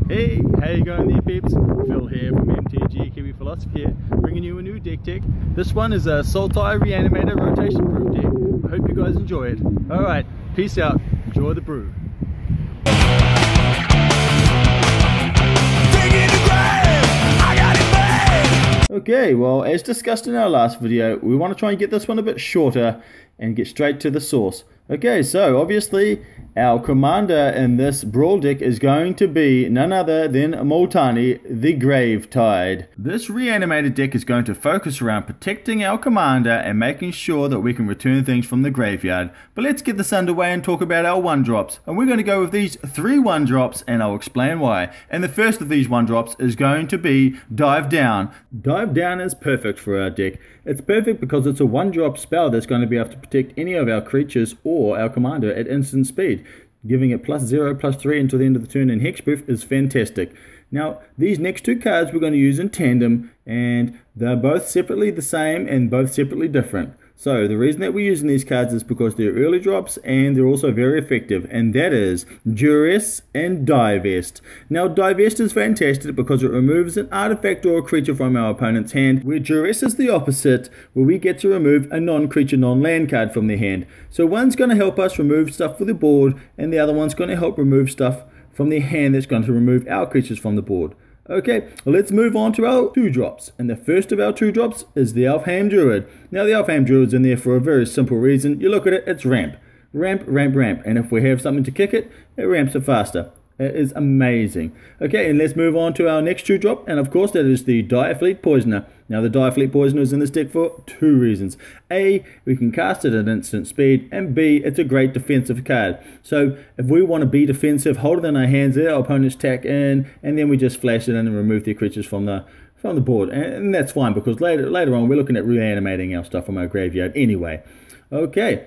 Hey, how you going there peeps? Phil here from MTG Kiwi Philosophy here, bringing you a new deck. This one is a Sultai Reanimator rotation proof deck. I hope you guys enjoy it. Alright, peace out, enjoy the brew. Okay, well, as discussed in our last video, we want to try and get this one a bit shorter and get straight to the source. Okay, so obviously our commander in this Brawl deck is going to be none other than Muldrotha, the Gravetide. This reanimated deck is going to focus around protecting our commander and making sure that we can return things from the graveyard. But let's get this underway and talk about our 1-drops. And we're going to go with these 3 1-drops and I'll explain why. And the first of these 1-drops is going to be Dive Down. Dive Down is perfect for our deck. It's perfect because it's a 1-drop spell that's going to be able to protect any of our creatures or our commander at instant speed. Giving it +0, +3 until the end of the turn in hexproof is fantastic. Now, these next 2 cards we're going to use in tandem, and they're both separately the same and both separately different. So, the reason that we're using these cards is because they're early drops and they're also very effective, and that is Duress and Divest. Now, Divest is fantastic because it removes an artifact or a creature from our opponent's hand, where Duress is the opposite, where we get to remove a non-creature, non-land card from their hand. So, one's going to help us remove stuff for the board, and the other one's going to help remove stuff from their hand that's going to remove our creatures from the board. Okay, well, let's move on to our 2-drops. And the first of our 2-drops is the Elfhame Druid. Now, the Elfhame Druid's in there for a very simple reason. You look at it, it's ramp. Ramp, ramp, ramp. And if we have something to kick it, it ramps it faster. It is amazing. Okay, and let's move on to our next 2-drop. And of course, that is the Direfleet Poisoner. Now, the Direfleet Poisoner is in this deck for 2 reasons. A, we can cast it at instant speed, and B, it's a great defensive card. So, if we want to be defensive, hold it in our hands, let our opponents tack in, and then we just flash it in and remove their creatures from the board. And that's fine, because later on, we're looking at reanimating our stuff from our graveyard anyway. Okay.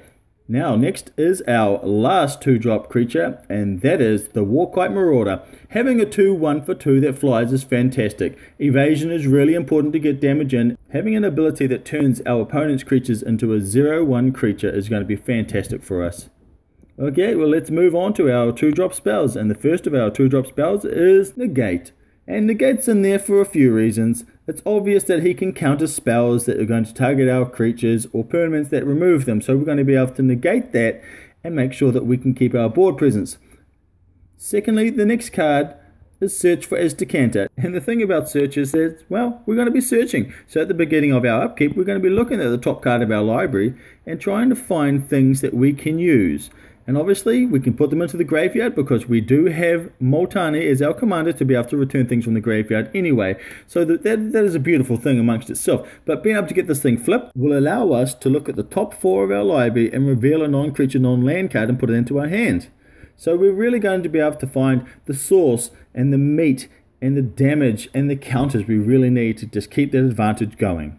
Now, next is our last 2-drop creature, and that is the Warkite Marauder. Having a 2/1 for 2 that flies is fantastic. Evasion is really important to get damage in. Having an ability that turns our opponent's creatures into a 0/1 creature is going to be fantastic for us. Okay, well, let's move on to our 2-drop spells, and the first of our 2-drop spells is Negate. And Negate's in there for a few reasons. It's obvious that he can counter spells that are going to target our creatures or permanents that remove them. So we're going to be able to negate that and make sure that we can keep our board presence. Secondly, the next card is Search for Azcanta. And the thing about search is that, well, we're going to be searching. So at the beginning of our upkeep, we're going to be looking at the top card of our library and trying to find things that we can use. And obviously, we can put them into the graveyard because we do have Muldrotha as our commander to be able to return things from the graveyard anyway. So that is a beautiful thing amongst itself. But being able to get this thing flipped will allow us to look at the top 4 of our library and reveal a non-creature, non-land card and put it into our hand. So we're really going to be able to find the source and the meat and the damage and the counters we really need to just keep that advantage going.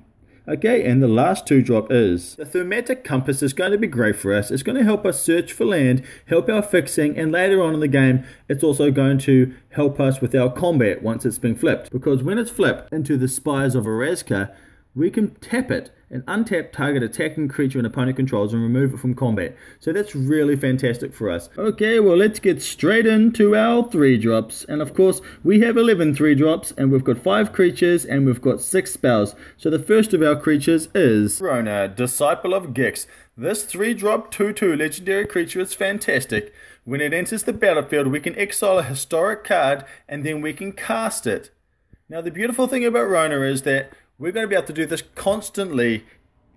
Okay, and the last 2-drop is the Thaumatic Compass. Is going to be great for us. It's going to help us search for land, help our fixing, and later on in the game, it's also going to help us with our combat once it's been flipped. Because when it's flipped into the Spires of Vraska, we can tap it and untap target attacking creature an opponent controls and remove it from combat. So that's really fantastic for us. Okay, well, let's get straight into our 3-drops. And of course, we have 11 3-drops, and we've got 5 creatures, and we've got 6 spells. So the first of our creatures is Rona, Disciple of Gix. This 3-drop 2/2 legendary creature is fantastic. When it enters the battlefield, we can exile a historic card, and then we can cast it. Now, the beautiful thing about Rona is that we're going to be able to do this constantly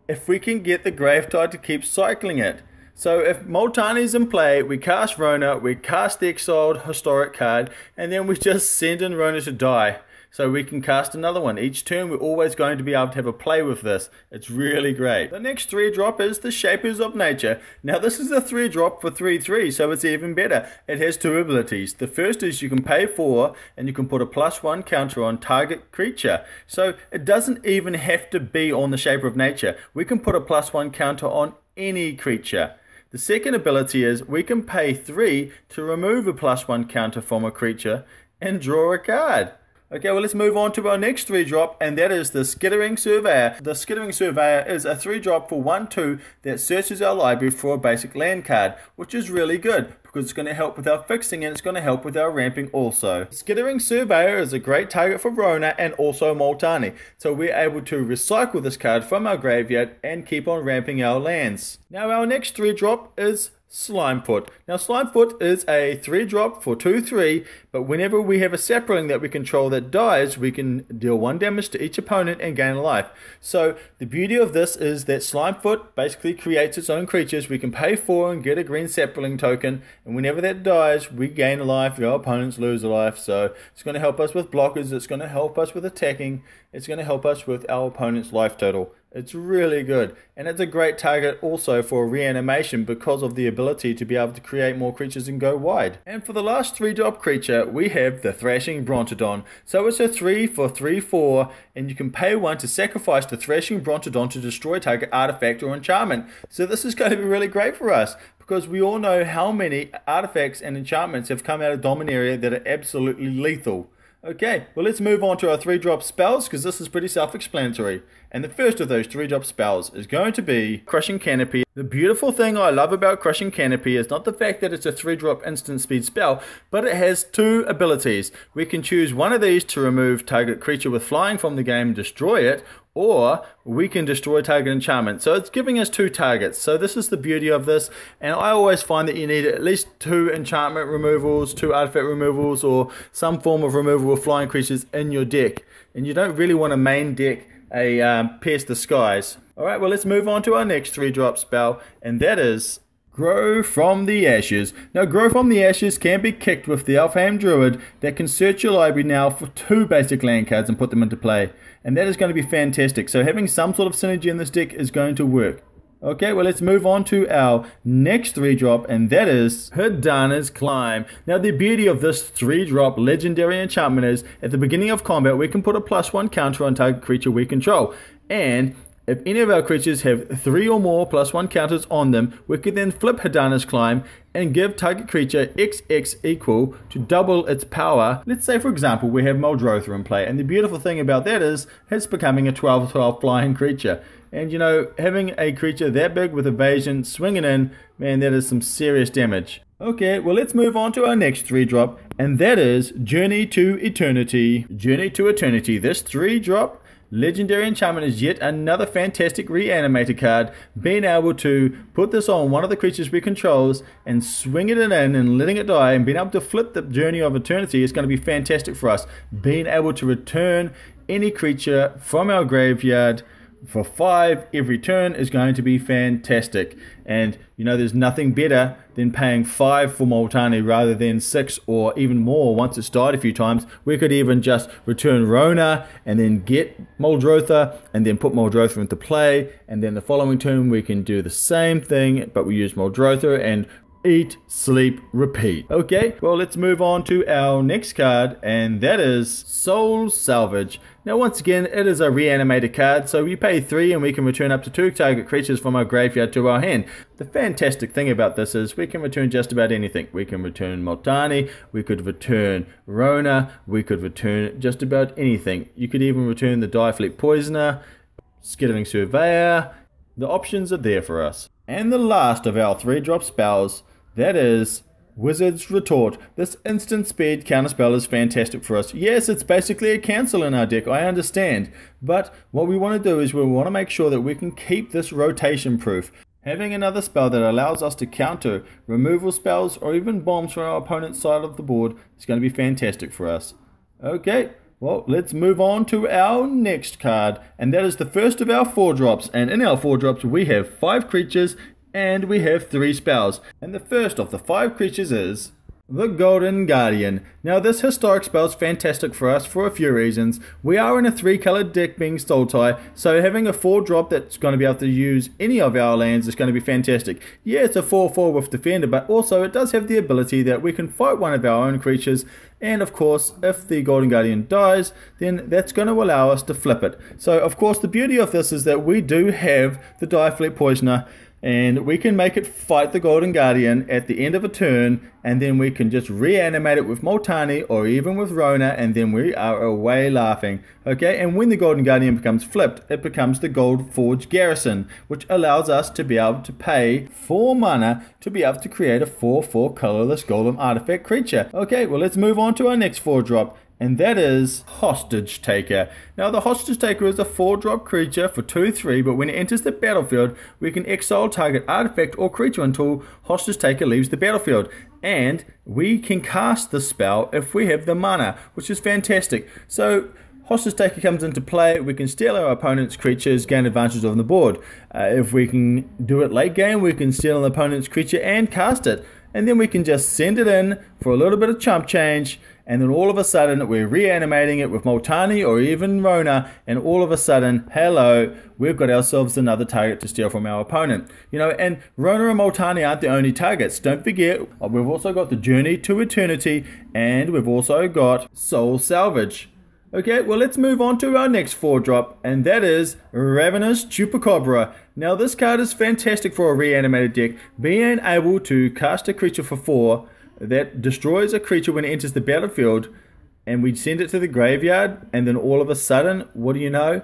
if we can get the Gravetide to keep cycling it. So if Muldrotha is in play, we cast Rona, we cast the exiled historic card, and then we just send in Rona to die. So we can cast another one. Each turn we're always going to be able to have a play with this. It's really great. The next 3-drop is the Shapers of Nature. Now this is a 3-drop for 3/3, so it's even better. It has 2 abilities. The first is you can pay 4 and you can put a +1 counter on target creature. So it doesn't even have to be on the Shaper of Nature. We can put a +1 counter on any creature. The second ability is we can pay 3 to remove a +1 counter from a creature and draw a card. Okay, well, let's move on to our next 3-drop, and that is the Skittering Surveyor. The Skittering Surveyor is a 3-drop for 1/2 that searches our library for a basic land card, which is really good because it's going to help with our fixing and it's going to help with our ramping also. Skittering Surveyor is a great target for Rona and also Multani, so we're able to recycle this card from our graveyard and keep on ramping our lands. Now our next 3-drop is Slimefoot. Now Slimefoot is a 3-drop for 2/3, but whenever we have a sapling that we control that dies, we can deal 1 damage to each opponent and gain a life. So the beauty of this is that Slimefoot basically creates its own creatures. We can pay 4 and get a green sapling token, and whenever that dies, we gain a life, our opponents lose a life. So it's going to help us with blockers, it's going to help us with attacking, it's going to help us with our opponent's life total. It's really good, and it's a great target also for reanimation because of the ability to be able to create more creatures and go wide. And for the last 3-drop creature, we have the Thrashing Brontodon. So it's a 3 for 3/4, and you can pay 1 to sacrifice the Thrashing Brontodon to destroy target artifact or enchantment. So this is going to be really great for us, because we all know how many artifacts and enchantments have come out of Dominaria that are absolutely lethal. Okay, well let's move on to our 3-drop spells, because this is pretty self-explanatory. And the first of those 3-drop spells is going to be Crushing Canopy. The beautiful thing I love about Crushing Canopy is not the fact that it's a 3-drop instant speed spell, but it has 2 abilities. We can choose one of these to remove target creature with flying from the game and destroy it, or we can destroy target enchantment. So it's giving us 2 targets. So this is the beauty of this, and I always find that you need at least 2 enchantment removals, 2 artifact removals, or some form of removal of flying creatures in your deck. And you don't really want to main deck a Pierce the Skies. Alright, well let's move on to our next 3-drop spell, and that is Grow from the Ashes. Now Grow from the Ashes can be kicked with the Elfhame Druid that can search your library now for 2 basic land cards and put them into play. And that is going to be fantastic. So having some sort of synergy in this deck is going to work. Okay, well let's move on to our next 3-drop, and that is Hadana's Climb. Now the beauty of this 3-drop legendary enchantment is at the beginning of combat we can put a +1 counter on target creature we control. And if any of our creatures have 3 or more +1 counters on them, we could then flip Hadana's Climb and give target creature XX equal to double its power. Let's say for example we have Muldrotha in play, and the beautiful thing about that is it's becoming a 12/12 flying creature. And you know, having a creature that big with evasion swinging in, man, that is some serious damage. Okay, well let's move on to our next 3-drop, and that is Journey to Eternity. Journey to Eternity, this 3-drop legendary enchantment is yet another fantastic reanimator card. Being able to put this on one of the creatures we control and swing it in and letting it die, and being able to flip the Journey of Eternity is going to be fantastic for us. Being able to return any creature from our graveyard for 5 every turn is going to be fantastic. And you know, there's nothing better than paying 5 for Multani rather than 6 or even more once it's died a few times. We could even just return Rona and then get Muldrotha and then put Muldrotha into play, and then the following turn we can do the same thing, but we use Muldrotha and eat, sleep, repeat. Okay, well let's move on to our next card, and that is Soul Salvage. Now once again, it is a reanimator card, so we pay 3 and we can return up to 2 target creatures from our graveyard to our hand. The fantastic thing about this is we can return just about anything. We can return Multani, we could return Rona, we could return just about anything. You could even return the Direfleet Poisoner, Skittering Surveyor. The options are there for us. And the last of our 3-drop spells, that is Wizard's Retort. This instant speed counterspell is fantastic for us. Yes, it's basically a cancel in our deck, I understand. But what we want to do is we want to make sure that we can keep this rotation proof. Having another spell that allows us to counter removal spells or even bombs from our opponent's side of the board is going to be fantastic for us. Okay, well let's move on to our next card, and that is the first of our 4-drops. And in our 4-drops we have 5 creatures and we have 3 spells. And the first of the 5 creatures is the Golden Guardian. Now this historic spell is fantastic for us for a few reasons. We are in a 3-colored deck being Sultai, so having a 4-drop that's going to be able to use any of our lands is going to be fantastic. Yeah, it's a 4/4 with Defender, but also it does have the ability that we can fight one of our own creatures, and of course if the Golden Guardian dies, then that's going to allow us to flip it. So of course the beauty of this is that we do have the Direfleet Poisoner. And we can make it fight the Golden Guardian at the end of a turn, and then we can just reanimate it with Multani or even with Rona, and then we are away laughing. Okay, and when the Golden Guardian becomes flipped, it becomes the Gold Forge Garrison, which allows us to be able to pay 4 mana to be able to create a 4/4 colorless golem artifact creature. Okay, well let's move on to our next 4-drop. And that is Hostage Taker. Now the Hostage Taker is a 4-drop creature for 2/3, but when it enters the battlefield, we can exile target artifact or creature until Hostage Taker leaves the battlefield. And we can cast the spell if we have the mana, which is fantastic. So Hostage Taker comes into play, we can steal our opponent's creatures, gain advantage on the board. If we can do it late game, we can steal an opponent's creature and cast it. And then we can just send it in for a little bit of chump change, and then all of a sudden we're reanimating it with Multani or even Rona, and all of a sudden, hello, we've got ourselves another target to steal from our opponent. You know, and Rona and Multani aren't the only targets. Don't forget, we've also got the Journey to Eternity, and we've also got Soul Salvage. Okay, well let's move on to our next 4-drop, and that is Ravenous Chupacabra. Now this card is fantastic for a reanimated deck. Being able to cast a creature for 4 that destroys a creature when it enters the battlefield, and we send it to the graveyard, and then all of a sudden, what do you know?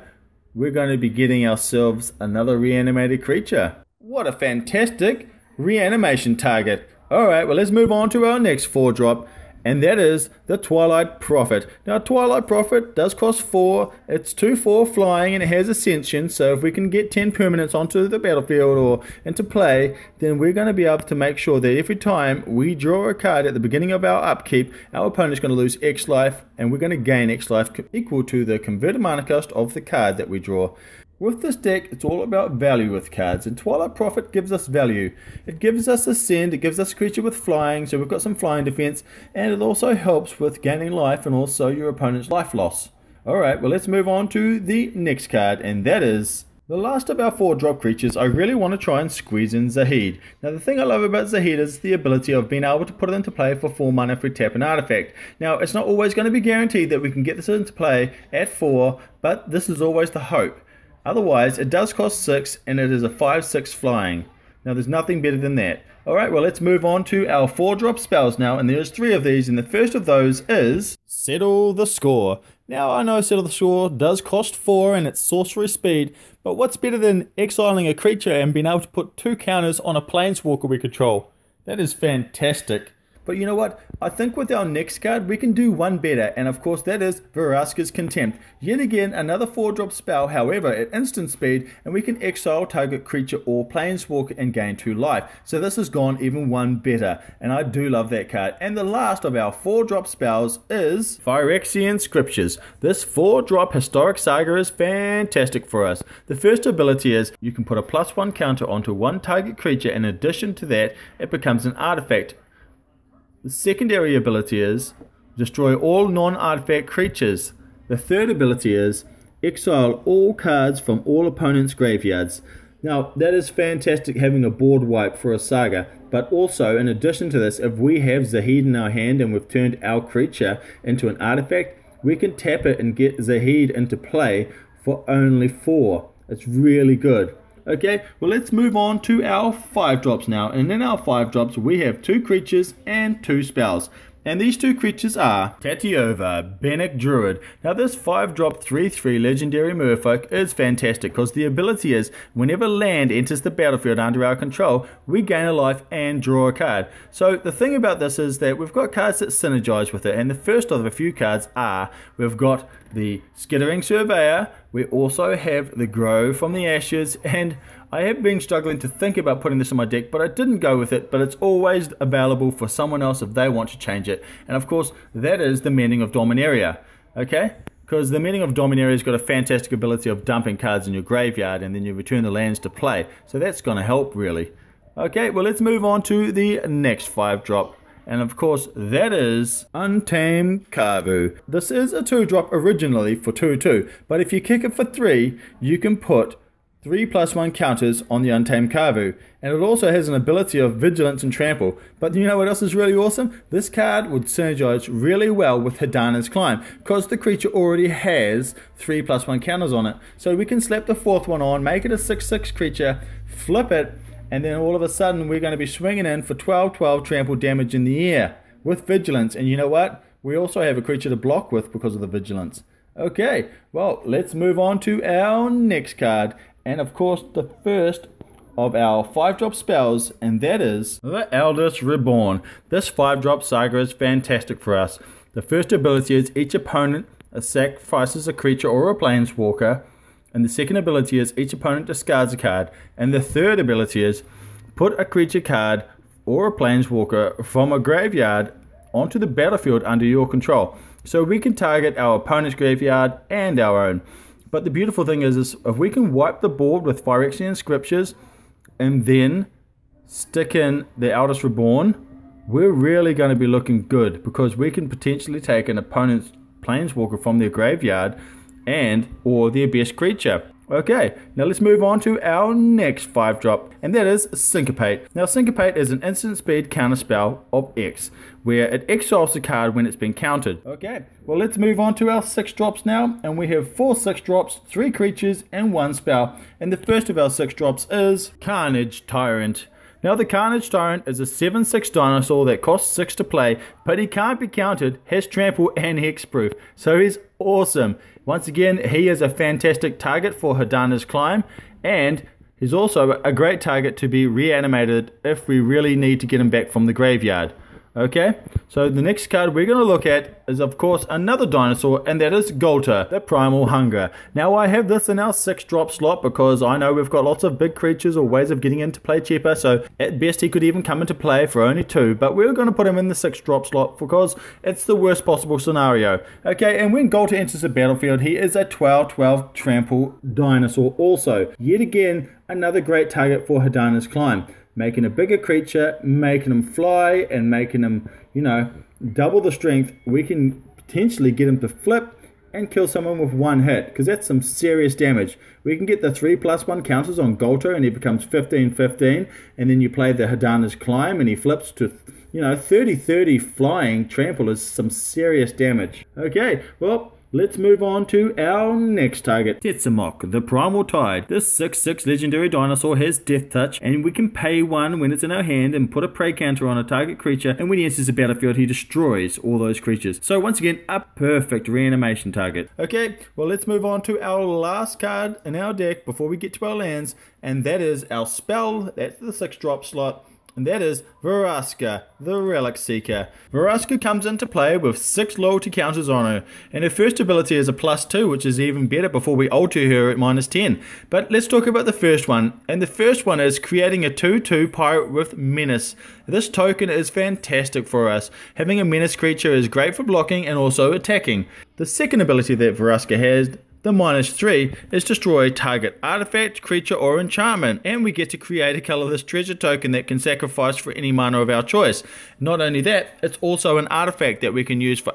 We're going to be getting ourselves another reanimated creature. What a fantastic reanimation target. Alright, well let's move on to our next 4-drop. And that is the Twilight Prophet. Now Twilight Prophet does cost 4, it's 2/4 flying, and it has Ascension, so if we can get 10 permanents onto the battlefield or into play, then we're going to be able to make sure that every time we draw a card at the beginning of our upkeep, our opponent's going to lose X life, and we're going to gain X life equal to the converted mana cost of the card that we draw. With this deck, it's all about value with cards, and Twilight Prophet gives us value. It gives us Ascend, it gives us a creature with flying, so we've got some flying defense, and it also helps with gaining life and also your opponent's life loss. Alright, well let's move on to the next card, and that is the last of our 4-drop creatures. I really want to try and squeeze in Zahid. Now the thing I love about Zahid is the ability of being able to put it into play for 4 mana if we tap an artifact. Now it's not always going to be guaranteed that we can get this into play at 4, but this is always the hope. Otherwise, it does cost 6, and it is a 5/6 flying. Now, there's nothing better than that. Alright, well, let's move on to our 4-drop spells now, and there's 3 of these, and the first of those is Settle the Score. Now, I know Settle the Score does cost 4, and it's sorcery speed, but what's better than exiling a creature and being able to put 2 counters on a planeswalker we control? That is fantastic. But you know what? I think with our next card, we can do one better, and of course that is Vraska's Contempt. Yet again, another 4-drop spell, however, at instant speed, and we can exile target creature or planeswalker and gain 2 life. So this has gone even one better, and I do love that card. And the last of our 4-drop spells is Phyrexian Scriptures. This 4-drop Historic Saga is fantastic for us. The first ability is you can put a +1 counter onto one target creature. In addition to that, it becomes an artifact. The secondary ability is destroy all non-artifact creatures. The third ability is exile all cards from all opponents' graveyards. Now that is fantastic, having a board wipe for a saga, but also in addition to this, if we have Zahid in our hand and we've turned our creature into an artifact, we can tap it and get Zahid into play for only 4. It's really good. Okay, well let's move on to our 5-drops now, and in our 5-drops we have 2 creatures and 2 spells. And these 2 creatures are Tatiova, Benic Druid. Now this 5-drop 3/3 legendary merfolk is fantastic because the ability is whenever land enters the battlefield under our control, we gain a life and draw a card. So the thing about this is that we've got cards that synergize with it, and the first of a few cards are, we've got the Skittering Surveyor, we also have the Grow from the Ashes, and I have been struggling to think about putting this in my deck, but I didn't go with it, but it's always available for someone else if they want to change it. And of course, that is the Mending of Dominaria, okay? Because the Mending of Dominaria has got a fantastic ability of dumping cards in your graveyard, and then you return the lands to play. So that's going to help, really. Okay, well, let's move on to the next 5-drop. And of course, that is Untamed Kavu. This is a 2-drop originally for 2/2, but if you kick it for 3, you can put 3+1 counters on the Untamed Kavu, and it also has an ability of Vigilance and Trample. But you know what else is really awesome? This card would synergize really well with Hadana's Climb, because the creature already has 3+1 counters on it. So we can slap the 4th one on, make it a 6/6 creature, flip it, and then all of a sudden we're going to be swinging in for 12/12 trample damage in the air with Vigilance. And you know what? We also have a creature to block with because of the Vigilance. Okay, well, let's move on to our next card, and of course the first of our 5-drop spells, and that is the Eldest Reborn. This 5-drop saga is fantastic for us. The first ability is each opponent sacrifices a creature or a planeswalker, and the second ability is each opponent discards a card, and the third ability is put a creature card or a planeswalker from a graveyard onto the battlefield under your control. So we can target our opponent's graveyard and our own. But the beautiful thing is if we can wipe the board with Phyrexian Scriptures and then stick in the Eldest Reborn, we're really going to be looking good, because we can potentially take an opponent's planeswalker from their graveyard and or their best creature. Okay, now let's move on to our next 5-drop, and that is Syncopate. Now Syncopate is an instant speed counterspell of X, where it exiles the card when it's been countered. Okay, well let's move on to our 6 drops now, and we have 4 6-drops, 3 creatures, and 1 spell. And the first of our 6 drops is Carnage Tyrant. Now the Carnage Tyrant is a 7/6 dinosaur that costs 6 to play, but he can't be countered, has trample and hexproof, so he's awesome. Once again, he is a fantastic target for Hadana's Climb, and he's also a great target to be reanimated if we really need to get him back from the graveyard. Okay, so the next card we're going to look at is of course another dinosaur, and that is Golta, the Primal Hunger. Now I have this in our 6-drop slot because I know we've got lots of big creatures or ways of getting into play cheaper, so at best he could even come into play for only 2, but we're going to put him in the 6-drop slot because it's the worst possible scenario. Okay, and when Golta enters the battlefield, he is a 12/12 trample dinosaur also. Yet again, another great target for Hadana's Climb. Making a bigger creature, making him fly, and making him, you know, double the strength. We can potentially get him to flip and kill someone with 1 hit, because that's some serious damage. We can get the 3/1 counters on Golta, and he becomes 15/15, and then you play the Hadana's Climb, and he flips to, you know, 30/30 flying. Trample is some serious damage. Okay, well, let's move on to our next target, Tetsamok, the Primal Tide. This 6/6 legendary dinosaur has Death Touch, and we can pay 1 when it's in our hand and put a prey counter on a target creature, and when he enters the battlefield he destroys all those creatures. So once again, a perfect reanimation target. Okay, well let's move on to our last card in our deck before we get to our lands, and that is our spell. That's the 6-drop slot, and that is Vraska, the Relic Seeker. Vraska comes into play with 6 loyalty counters on her, and her first ability is a +2, which is even better before we alter her at -10. But let's talk about the first one, and the first one is creating a 2/2 pirate with Menace. This token is fantastic for us. Having a Menace creature is great for blocking and also attacking. The second ability that Vraska has, the -3, is destroy target artifact, creature or enchantment, and we get to create a colorless treasure token that can sacrifice for any mana of our choice. Not only that, it's also an artifact that we can use for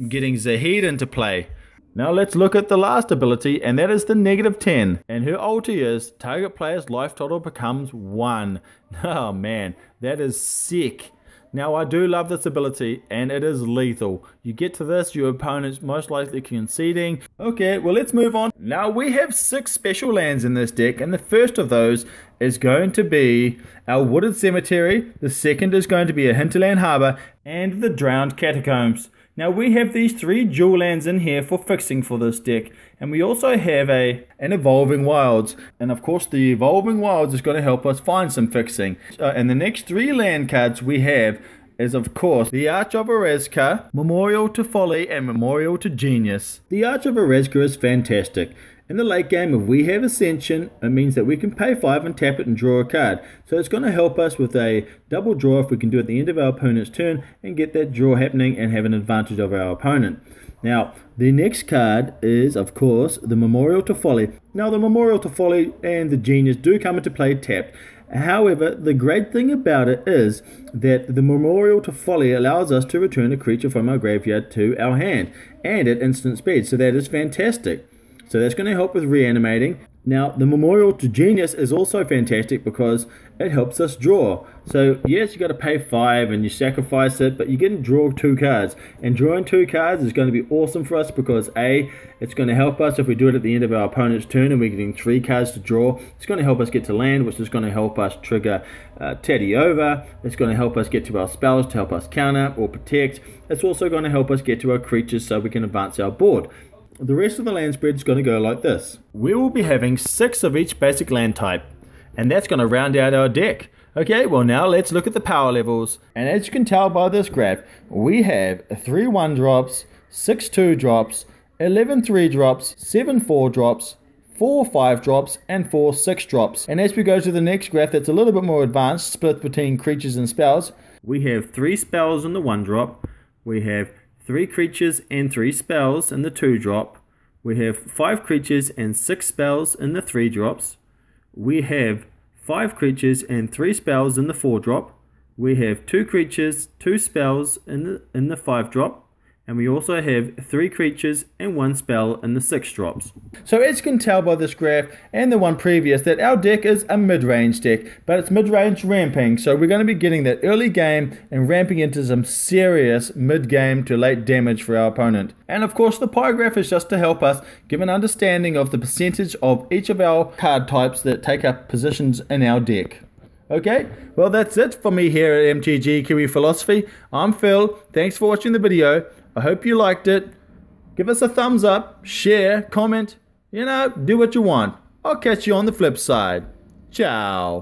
getting Zahid into play. Now let's look at the last ability, and that is the -10, and her ulti is target player's life total becomes 1. Oh man, that is sick. Now I do love this ability, and it is lethal. You get to this, your opponent's most likely conceding. Okay, well let's move on. Now we have 6 special lands in this deck, and the first of those is going to be our Wooded Cemetery, the second is going to be a Hinterland Harbor, and the Drowned Catacombs. Now we have these 3 dual lands in here for fixing for this deck, and we also have an Evolving Wilds, and of course the Evolving Wilds is going to help us find some fixing. And the next 3 land cards we have is of course the Arch of Vraska, Memorial to Folly, and Memorial to Genius. The Arch of Vraska is fantastic. In the late game, if we have Ascension, it means that we can pay 5 and tap it and draw a card. So it's going to help us with a double draw if we can do it at the end of our opponent's turn and get that draw happening and have an advantage over our opponent. Now, the next card is, of course, the Memorial to Folly. Now, the Memorial to Folly and the Genius do come into play tapped. However, the great thing about it is that the Memorial to Folly allows us to return a creature from our graveyard to our hand, and at instant speed, so that is fantastic. So that's going to help with reanimating. Now, the Memorial to Genius is also fantastic because it helps us draw. So, yes, you got to pay 5 and you sacrifice it, but you get to draw 2 cards. And drawing 2 cards is going to be awesome for us because A, it's going to help us if we do it at the end of our opponent's turn and we're getting 3 cards to draw. It's going to help us get to land, which is going to help us trigger Teddy over. It's going to help us get to our spells to help us counter or protect. It's also going to help us get to our creatures so we can advance our board. The rest of the land spread is going to go like this. We will be having 6 of each basic land type, and that's going to round out our deck. Okay, well now let's look at the power levels. And as you can tell by this graph, we have 3 1-drops, 6 2-drops, 11 3-drops, 7 4-drops, 4 5-drops, and 4 6-drops. And as we go to the next graph that's a little bit more advanced, split between creatures and spells, we have 3 spells in the 1-drop, we have 3 creatures and 3 spells in the 2-drop. We have 5 creatures and 6 spells in the 3-drops. We have 5 creatures and 3 spells in the 4-drop. We have 2 creatures, 2 spells in the 5-drop. And we also have 3 creatures and 1 spell in the 6-drops. So as you can tell by this graph and the one previous that our deck is a mid-range deck, but it's mid-range ramping, so we're going to be getting that early game and ramping into some serious mid-game to late damage for our opponent. And of course the pie graph is just to help us give an understanding of the percentage of each of our card types that take up positions in our deck. Okay, well that's it for me here at MTG Kiwi Philosophy. I'm Phil, thanks for watching the video. I hope you liked it. Give us a thumbs up, share, comment, do what you want. I'll catch you on the flip side. Ciao.